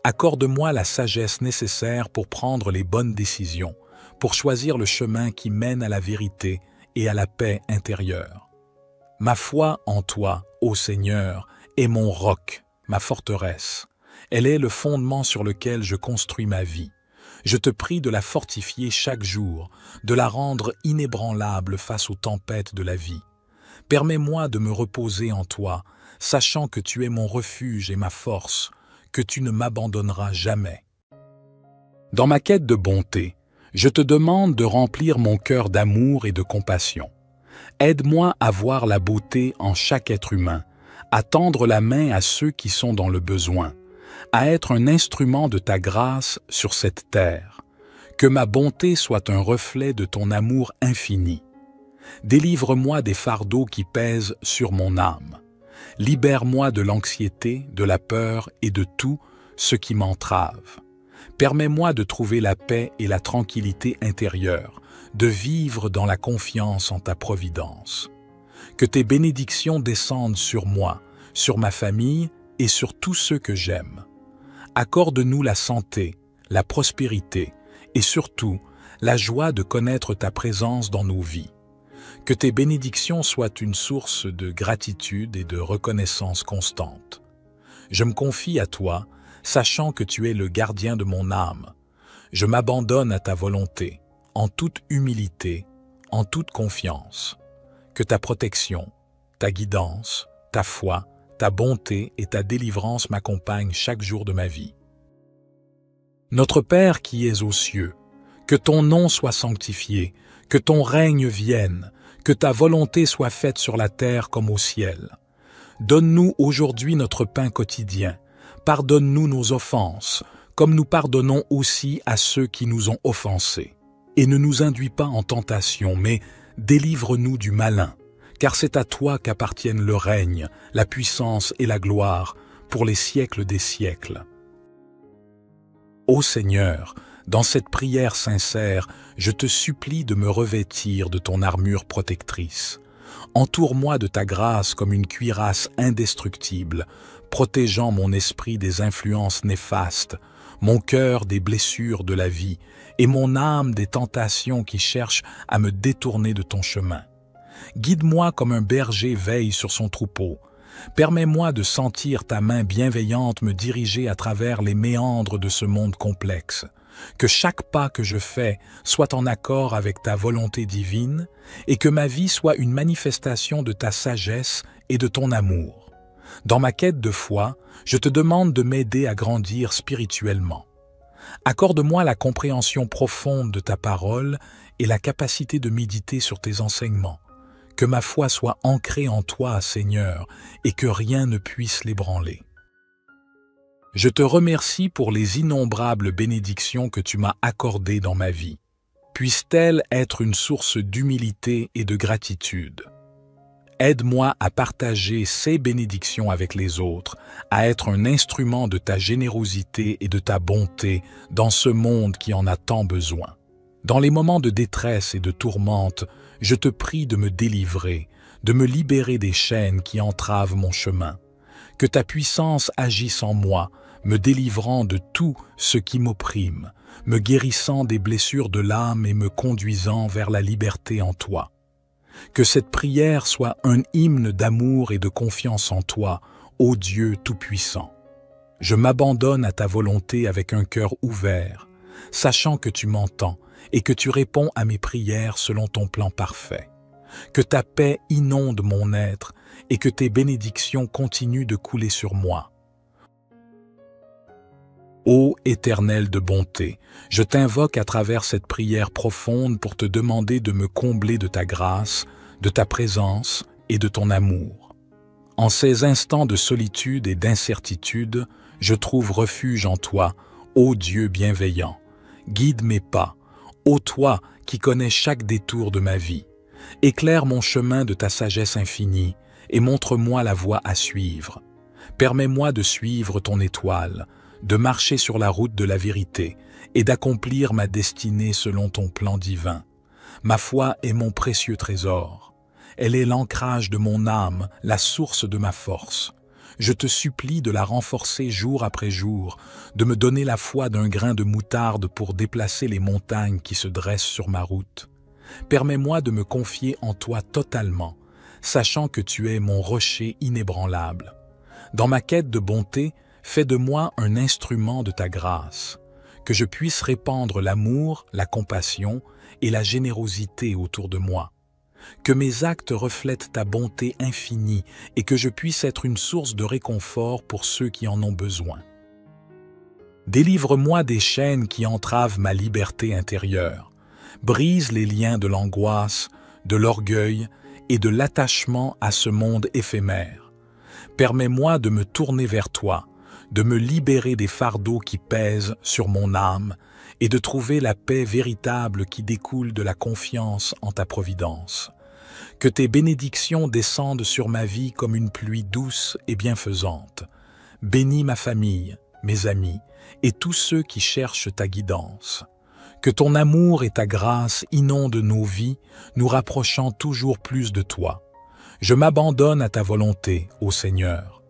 Accorde-moi la sagesse nécessaire pour prendre les bonnes décisions, pour choisir le chemin qui mène à la vérité et à la paix intérieure. Ma foi en toi, ô Seigneur, est mon roc, ma forteresse. Elle est le fondement sur lequel je construis ma vie. Je te prie de la fortifier chaque jour, de la rendre inébranlable face aux tempêtes de la vie. Permets-moi de me reposer en toi, sachant que tu es mon refuge et ma force, que tu ne m'abandonneras jamais. Dans ma quête de bonté, je te demande de remplir mon cœur d'amour et de compassion. Aide-moi à voir la beauté en chaque être humain, à tendre la main à ceux qui sont dans le besoin, à être un instrument de ta grâce sur cette terre. Que ma bonté soit un reflet de ton amour infini. Délivre-moi des fardeaux qui pèsent sur mon âme. Libère-moi de l'anxiété, de la peur et de tout ce qui m'entrave. Permets-moi de trouver la paix et la tranquillité intérieure, de vivre dans la confiance en ta providence. Que tes bénédictions descendent sur moi, sur ma famille et sur tous ceux que j'aime. Accorde-nous la santé, la prospérité et surtout la joie de connaître ta présence dans nos vies. Que tes bénédictions soient une source de gratitude et de reconnaissance constante. Je me confie à toi, sachant que tu es le gardien de mon âme. Je m'abandonne à ta volonté, en toute humilité, en toute confiance. Que ta protection, ta guidance, ta foi, ta bonté et ta délivrance m'accompagnent chaque jour de ma vie. Notre Père qui es aux cieux, que ton nom soit sanctifié, que ton règne vienne, que ta volonté soit faite sur la terre comme au ciel. Donne-nous aujourd'hui notre pain quotidien. Pardonne-nous nos offenses, comme nous pardonnons aussi à ceux qui nous ont offensés. Et ne nous induis pas en tentation, mais délivre-nous du malin, car c'est à toi qu'appartiennent le règne, la puissance et la gloire pour les siècles des siècles. Ô Seigneur, dans cette prière sincère, je te supplie de me revêtir de ton armure protectrice. Entoure-moi de ta grâce comme une cuirasse indestructible, protégeant mon esprit des influences néfastes, mon cœur des blessures de la vie et mon âme des tentations qui cherchent à me détourner de ton chemin. Guide-moi comme un berger veille sur son troupeau. Permets-moi de sentir ta main bienveillante me diriger à travers les méandres de ce monde complexe. Que chaque pas que je fais soit en accord avec ta volonté divine et que ma vie soit une manifestation de ta sagesse et de ton amour. Dans ma quête de foi, je te demande de m'aider à grandir spirituellement. Accorde-moi la compréhension profonde de ta parole et la capacité de méditer sur tes enseignements. Que ma foi soit ancrée en toi, Seigneur, et que rien ne puisse l'ébranler. Je te remercie pour les innombrables bénédictions que tu m'as accordées dans ma vie. Puissent-elles être une source d'humilité et de gratitude. Aide-moi à partager ces bénédictions avec les autres, à être un instrument de ta générosité et de ta bonté dans ce monde qui en a tant besoin. Dans les moments de détresse et de tourmente, je te prie de me délivrer, de me libérer des chaînes qui entravent mon chemin. Que ta puissance agisse en moi, me délivrant de tout ce qui m'opprime, me guérissant des blessures de l'âme et me conduisant vers la liberté en toi. Que cette prière soit un hymne d'amour et de confiance en toi, ô Dieu Tout-Puissant. Je m'abandonne à ta volonté avec un cœur ouvert, sachant que tu m'entends et que tu réponds à mes prières selon ton plan parfait. Que ta paix inonde mon être et que tes bénédictions continuent de couler sur moi. Ô Éternel de bonté, je t'invoque à travers cette prière profonde pour te demander de me combler de ta grâce, de ta présence et de ton amour. En ces instants de solitude et d'incertitude, je trouve refuge en toi, ô Dieu bienveillant. Guide mes pas, ô toi qui connais chaque détour de ma vie. Éclaire mon chemin de ta sagesse infinie et montre-moi la voie à suivre. Permets-moi de suivre ton étoile, de marcher sur la route de la vérité et d'accomplir ma destinée selon ton plan divin. Ma foi est mon précieux trésor. Elle est l'ancrage de mon âme, la source de ma force. Je te supplie de la renforcer jour après jour, de me donner la foi d'un grain de moutarde pour déplacer les montagnes qui se dressent sur ma route. Permets-moi de me confier en toi totalement, sachant que tu es mon rocher inébranlable. Dans ma quête de bonté, fais de moi un instrument de ta grâce, que je puisse répandre l'amour, la compassion et la générosité autour de moi. Que mes actes reflètent ta bonté infinie et que je puisse être une source de réconfort pour ceux qui en ont besoin. Délivre-moi des chaînes qui entravent ma liberté intérieure. Brise les liens de l'angoisse, de l'orgueil et de l'attachement à ce monde éphémère. Permets-moi de me tourner vers toi, de me libérer des fardeaux qui pèsent sur mon âme et de trouver la paix véritable qui découle de la confiance en ta providence. Que tes bénédictions descendent sur ma vie comme une pluie douce et bienfaisante. Bénis ma famille, mes amis et tous ceux qui cherchent ta guidance. Que ton amour et ta grâce inondent nos vies, nous rapprochant toujours plus de toi. Je m'abandonne à ta volonté, ô Seigneur.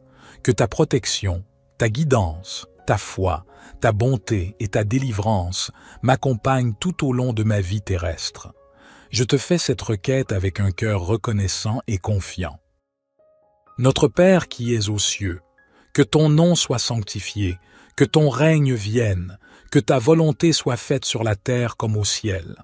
Que ta protection, ta guidance, ta foi, ta bonté et ta délivrance m'accompagnent tout au long de ma vie terrestre. Je te fais cette requête avec un cœur reconnaissant et confiant. Notre Père qui es aux cieux, que ton nom soit sanctifié, que ton règne vienne, que ta volonté soit faite sur la terre comme au ciel.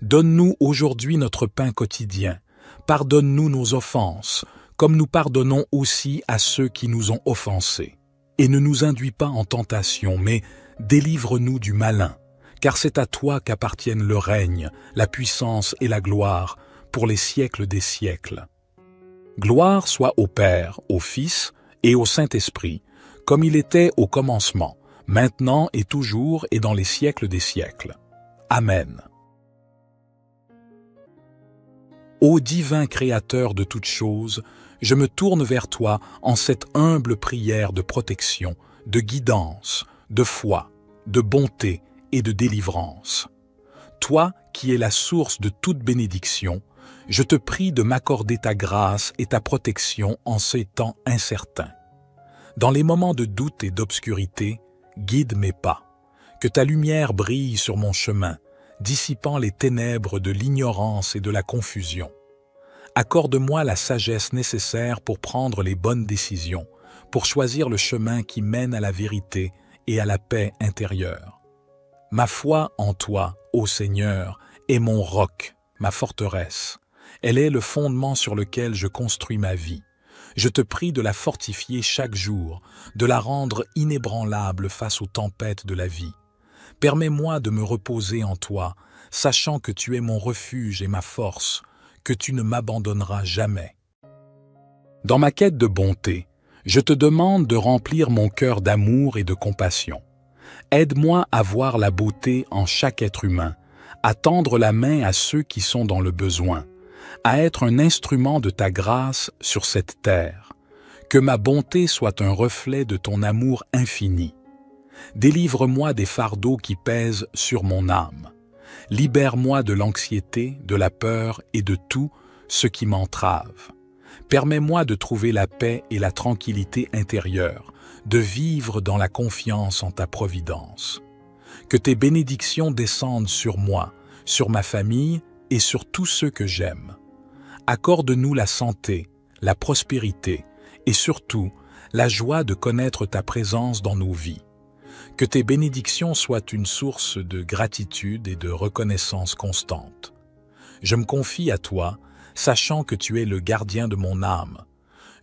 Donne-nous aujourd'hui notre pain quotidien. Pardonne-nous nos offenses, comme nous pardonnons aussi à ceux qui nous ont offensés. Et ne nous induis pas en tentation, mais délivre-nous du malin, car c'est à toi qu'appartiennent le règne, la puissance et la gloire, pour les siècles des siècles. Gloire soit au Père, au Fils et au Saint-Esprit, comme il était au commencement, maintenant et toujours et dans les siècles des siècles. Amen. Ô divin Créateur de toutes choses, je me tourne vers toi en cette humble prière de protection, de guidance, de foi, de bonté et de délivrance. Toi qui es la source de toute bénédiction, je te prie de m'accorder ta grâce et ta protection en ces temps incertains. Dans les moments de doute et d'obscurité, guide mes pas. Que ta lumière brille sur mon chemin, dissipant les ténèbres de l'ignorance et de la confusion. Accorde-moi la sagesse nécessaire pour prendre les bonnes décisions, pour choisir le chemin qui mène à la vérité et à la paix intérieure. Ma foi en toi, ô Seigneur, est mon roc, ma forteresse. Elle est le fondement sur lequel je construis ma vie. Je te prie de la fortifier chaque jour, de la rendre inébranlable face aux tempêtes de la vie. Permets-moi de me reposer en toi, sachant que tu es mon refuge et ma force, que tu ne m'abandonneras jamais. Dans ma quête de bonté, je te demande de remplir mon cœur d'amour et de compassion. Aide-moi à voir la beauté en chaque être humain, à tendre la main à ceux qui sont dans le besoin, à être un instrument de ta grâce sur cette terre. Que ma bonté soit un reflet de ton amour infini. Délivre-moi des fardeaux qui pèsent sur mon âme. Libère-moi de l'anxiété, de la peur et de tout ce qui m'entrave. Permets-moi de trouver la paix et la tranquillité intérieure, de vivre dans la confiance en ta providence. Que tes bénédictions descendent sur moi, sur ma famille et sur tous ceux que j'aime. Accorde-nous la santé, la prospérité et surtout la joie de connaître ta présence dans nos vies. Que tes bénédictions soient une source de gratitude et de reconnaissance constante. Je me confie à toi, sachant que tu es le gardien de mon âme.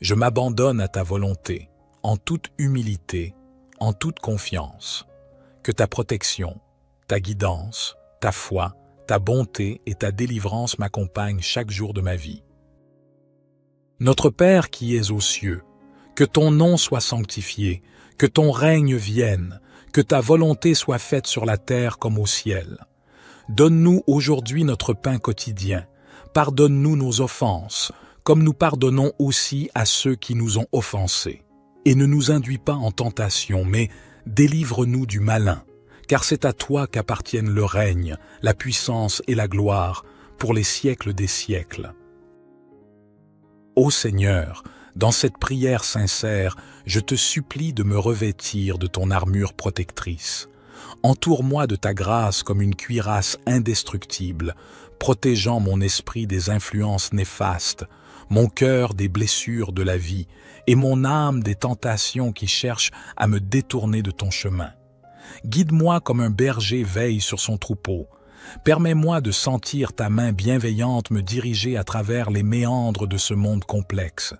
Je m'abandonne à ta volonté, en toute humilité, en toute confiance. Que ta protection, ta guidance, ta foi, ta bonté et ta délivrance m'accompagnent chaque jour de ma vie. Notre Père qui es aux cieux, que ton nom soit sanctifié, que ton règne vienne, que ta volonté soit faite sur la terre comme au ciel. Donne-nous aujourd'hui notre pain quotidien. Pardonne-nous nos offenses, comme nous pardonnons aussi à ceux qui nous ont offensés. Et ne nous induis pas en tentation, mais délivre-nous du malin, car c'est à toi qu'appartiennent le règne, la puissance et la gloire, pour les siècles des siècles. Ô Seigneur, dans cette prière sincère, je te supplie de me revêtir de ton armure protectrice. Entoure-moi de ta grâce comme une cuirasse indestructible, protégeant mon esprit des influences néfastes, mon cœur des blessures de la vie et mon âme des tentations qui cherchent à me détourner de ton chemin. Guide-moi comme un berger veille sur son troupeau. Permets-moi de sentir ta main bienveillante me diriger à travers les méandres de ce monde complexe.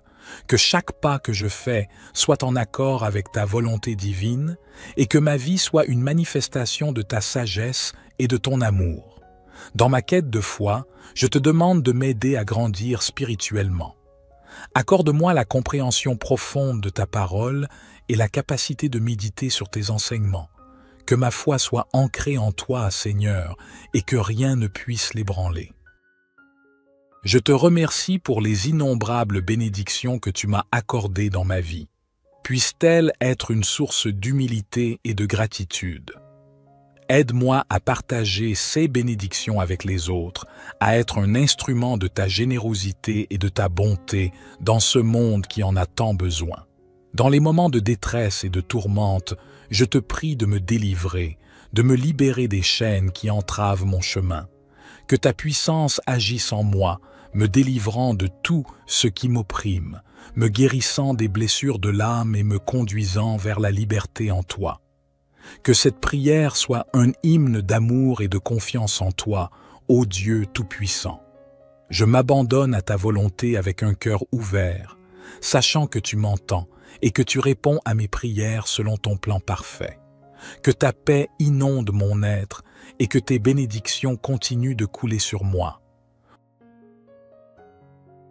Que chaque pas que je fais soit en accord avec ta volonté divine et que ma vie soit une manifestation de ta sagesse et de ton amour. Dans ma quête de foi, je te demande de m'aider à grandir spirituellement. Accorde-moi la compréhension profonde de ta parole et la capacité de méditer sur tes enseignements. Que ma foi soit ancrée en toi, Seigneur, et que rien ne puisse l'ébranler. Je te remercie pour les innombrables bénédictions que tu m'as accordées dans ma vie. Puissent-elles être une source d'humilité et de gratitude. Aide-moi à partager ces bénédictions avec les autres, à être un instrument de ta générosité et de ta bonté dans ce monde qui en a tant besoin. Dans les moments de détresse et de tourmente, je te prie de me délivrer, de me libérer des chaînes qui entravent mon chemin. Que ta puissance agisse en moi, me délivrant de tout ce qui m'opprime, me guérissant des blessures de l'âme et me conduisant vers la liberté en toi. Que cette prière soit un hymne d'amour et de confiance en toi, ô Dieu Tout-Puissant. Je m'abandonne à ta volonté avec un cœur ouvert, sachant que tu m'entends et que tu réponds à mes prières selon ton plan parfait. Que ta paix inonde mon être et que tes bénédictions continuent de couler sur moi.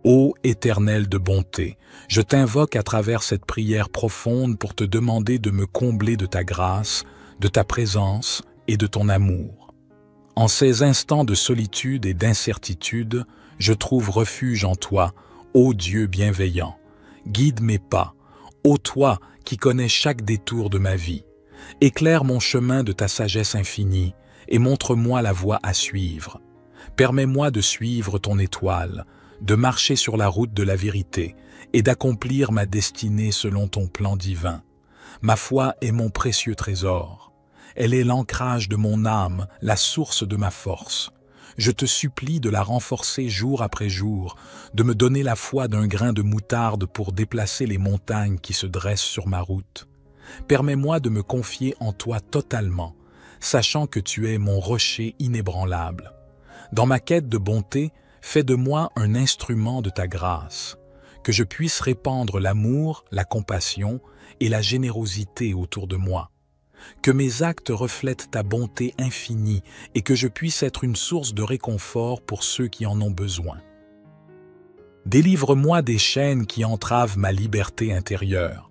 Ô Éternel de bonté, je t'invoque à travers cette prière profonde pour te demander de me combler de ta grâce, de ta présence et de ton amour. En ces instants de solitude et d'incertitude, je trouve refuge en toi, ô Dieu bienveillant. Guide mes pas, ô toi qui connais chaque détour de ma vie. Éclaire mon chemin de ta sagesse infinie et montre-moi la voie à suivre. Permets-moi de suivre ton étoile, de marcher sur la route de la vérité et d'accomplir ma destinée selon ton plan divin. Ma foi est mon précieux trésor. Elle est l'ancrage de mon âme, la source de ma force. Je te supplie de la renforcer jour après jour, de me donner la foi d'un grain de moutarde pour déplacer les montagnes qui se dressent sur ma route. Permets-moi de me confier en toi totalement, sachant que tu es mon rocher inébranlable. Dans ma quête de bonté, fais de moi un instrument de ta grâce, que je puisse répandre l'amour, la compassion et la générosité autour de moi. Que mes actes reflètent ta bonté infinie et que je puisse être une source de réconfort pour ceux qui en ont besoin. Délivre-moi des chaînes qui entravent ma liberté intérieure.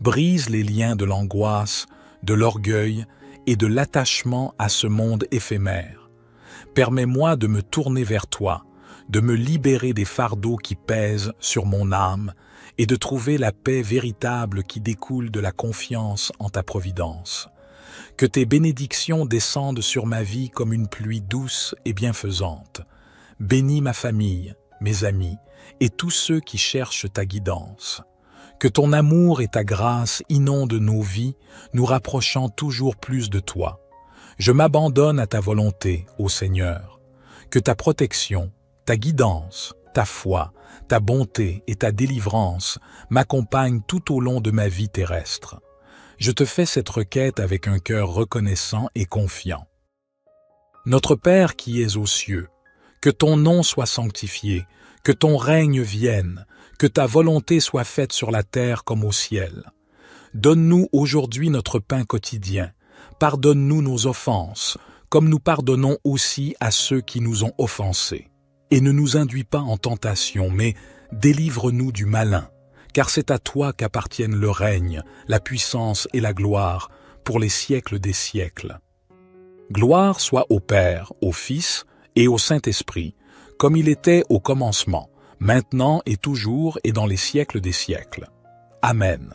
Brise les liens de l'angoisse, de l'orgueil et de l'attachement à ce monde éphémère. Permets-moi de me tourner vers toi, de me libérer des fardeaux qui pèsent sur mon âme et de trouver la paix véritable qui découle de la confiance en ta providence. Que tes bénédictions descendent sur ma vie comme une pluie douce et bienfaisante. Bénis ma famille, mes amis et tous ceux qui cherchent ta guidance. Que ton amour et ta grâce inondent nos vies, nous rapprochant toujours plus de toi. Je m'abandonne à ta volonté, ô Seigneur. Que ta protection, ta guidance, ta foi, ta bonté et ta délivrance m'accompagnent tout au long de ma vie terrestre. Je te fais cette requête avec un cœur reconnaissant et confiant. Notre Père qui es aux cieux, que ton nom soit sanctifié, que ton règne vienne, que ta volonté soit faite sur la terre comme au ciel. Donne-nous aujourd'hui notre pain quotidien. Pardonne-nous nos offenses, comme nous pardonnons aussi à ceux qui nous ont offensés. Et ne nous induis pas en tentation, mais délivre-nous du malin, car c'est à toi qu'appartiennent le règne, la puissance et la gloire, pour les siècles des siècles. Gloire soit au Père, au Fils et au Saint-Esprit, comme il était au commencement, maintenant et toujours et dans les siècles des siècles. Amen.